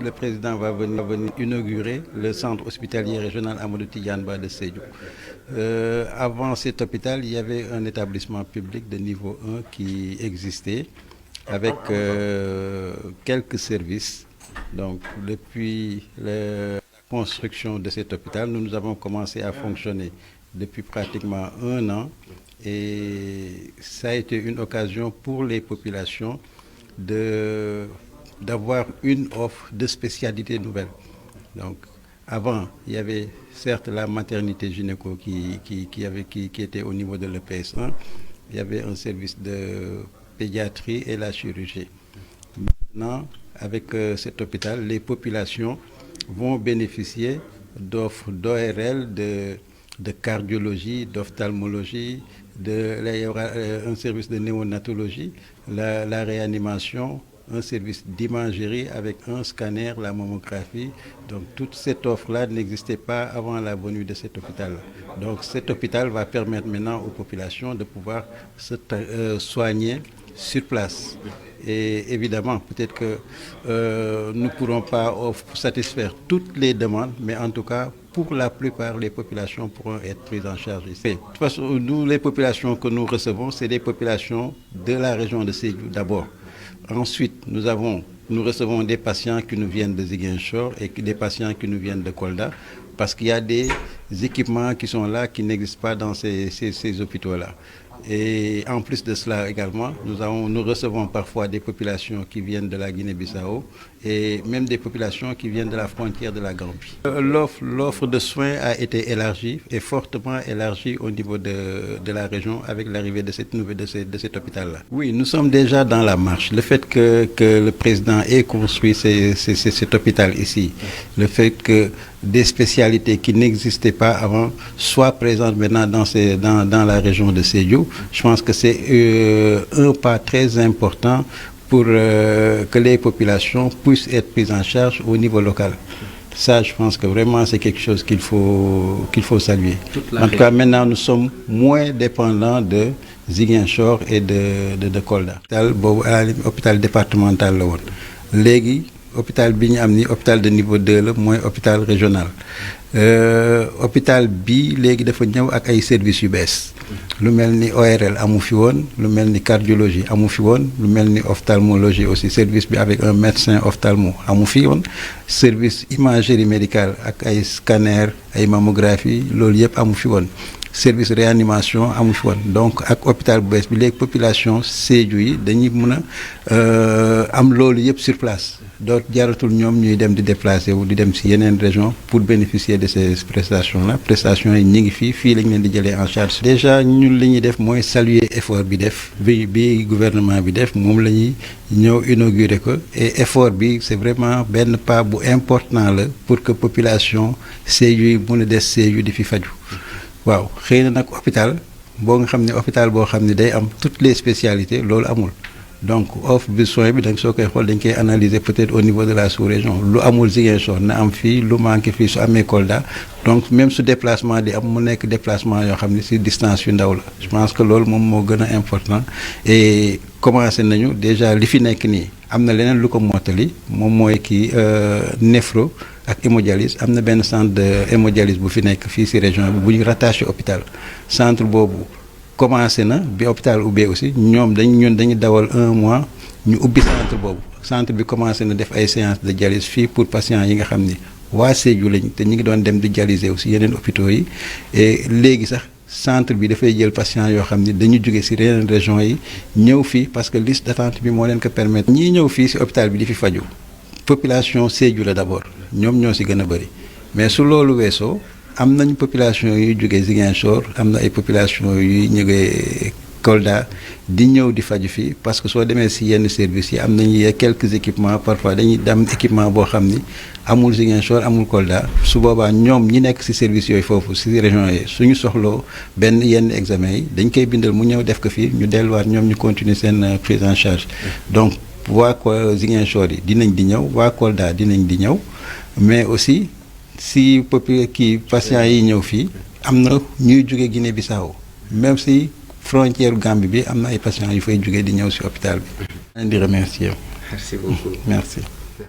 Le président va venir inaugurer le centre hospitalier régional Amadou Tidiane Ba de Sédhiou. Avant cet hôpital, il y avait un établissement public de niveau 1 qui existait avec quelques services. Donc, depuis la construction de cet hôpital, nous avons commencé à fonctionner depuis pratiquement 1 an et ça a été une occasion pour les populations d'avoir une offre de spécialité nouvelle. Donc, avant, il y avait certes la maternité gynéco qui était au niveau de l'EPS1. Il y avait un service de pédiatrie et la chirurgie. Maintenant, avec cet hôpital, les populations vont bénéficier d'offres d'ORL, de cardiologie, d'ophtalmologie, il y aura un service de néonatologie, la réanimation, un service d'imagerie avec un scanner, la mammographie. Donc toute cette offre-là n'existait pas avant la venue de cet hôpital. Donc cet hôpital va permettre maintenant aux populations de pouvoir se soigner sur place. Et évidemment, peut-être que nous ne pourrons pas satisfaire toutes les demandes, mais en tout cas, pour la plupart, les populations pourront être prises en charge ici. Parce que nous, les populations que nous recevons, c'est des populations de la région de Sédhiou d'abord. Ensuite, nous recevons des patients qui nous viennent de Ziguinchor et des patients qui nous viennent de Kolda, parce qu'il y a des équipements qui sont là, qui n'existent pas dans ces hôpitaux-là. Et en plus de cela également, nous recevons parfois des populations qui viennent de la Guinée-Bissau et même des populations qui viennent de la frontière de la Gambie. L'offre de soins a été élargie et fortement élargie au niveau de la région avec l'arrivée de cet hôpital-là. Oui, nous sommes déjà dans la marche. Le fait que le président ait construit cet hôpital ici, le fait que des spécialités qui n'existaient pas avant soient présentes maintenant dans la région de Sédhiou, je pense que c'est un pas très important pour que les populations puissent être prises en charge au niveau local. Ça, je pense que vraiment, c'est quelque chose qu'il faut saluer. En tout cas, maintenant, nous sommes moins dépendants de Ziguinchor et de Kolda. Hôpital départemental, hôpital bi ñu am ni hôpital de niveau 2 la mooy hôpital régional hôpital bi léegi dafa ñëw ak ay services yu bees lu mel ni ORL amu fi woon lu mel ni cardiologie amu fi woon lu mel ni ophtalmologie aussi service bi avec un médecin ophtalmo amu fi woon service imagerie médicale ak ay scanner ay mammographie loolu yëpp amu fi woon service réanimation amu fi woon donc ak hôpital bu bees bi léegi population Sédhiou yi dañuy mën a am loolu yëpp sur place doot jaratul ñoom ñuy dem di déplacer wu di dem ci yeneen région pour bénéficier de ces prestations là prestations yi ñi ngi fii lañ leen di jëlee en charge. Déjà ñun li ñuy def mooy saluer effort bi gouvernement bi def moom la ñuy ñëw inaugurer ko et effort bi c'est vraiment benn pas bu important la pour que population Sédhiou yi mën a des Sédhiou di fi faju waaw xëy na nag hôpital boo nga xam ne hôpital boo xam ne day am toutes les spécialités loolu amul donc offre bi soin bi dañ soo koy xool dañ koy analyser peut-être au niveau de la sous-région lu amul Ziguinchor na am fii lu manqué fii su amee Kolda donc même su déplacement di am mu nekk déplacement yoo xam ne ci distance yu ndaw la je pense que loolu moom moo gën a important et commencé nañu déjà li fi nekk nii am na leneen lu ko mottali moom mooy kii néphro ak hémodialyse am na benn centre de hémodialyse bu fi nekk fii ci région bi bu ñu rattaché hôpital centre boobu commencé na bi hôpital ubbee aussi ñoom dañu dawal 1 mois ñu ubbi centre bi commencé na def ay séances de dialyse fii pour patients yi nga xam ni waa Sédhiou lañ te ñu ngi doon dem di dialyser aussi yeneen hôpitaux yi et léegi sax centre bi dafay jël patients yoo xam ni dañu jóge ci yeneen régions yi ñëw fii parce que liste d'attente bi moo leen ko permettre ñii ñëw fii ci hôpital bi di fi faju population Sédhiou la d'abord ñoom ñoo ci gën a bari mais su loolu weesoo am nañu population yuy jógee Ziguinchor am na ay population yuy ñëwee Kolda di ñëw di faju fii parce que soo demee ci yenn services yi am nañu quelques équipements parfois dañuy dem équipement boo xam ni amul Ziguinchor amul Kolda su boobaa ñoom ñi nekk ci services yooyu foofu ci région yi suñu soxloo benn yenn examen yi dañ koy bindal mu ñëw def ko fii ñu delluwaat ñoom ñu continuer seen prise en charge donc waa Ziguinchor yi dinañ di ñëw waa Kolda dinañ di ñëw mais aussi si patients yi ñëw fii am na ñuy jóge Guinée-Bissau même si frontière Gambie bi am na ay patients yu fay jóge di ñëw ci hôpital bi. leen di remercier. Merci beaucoup. Merci.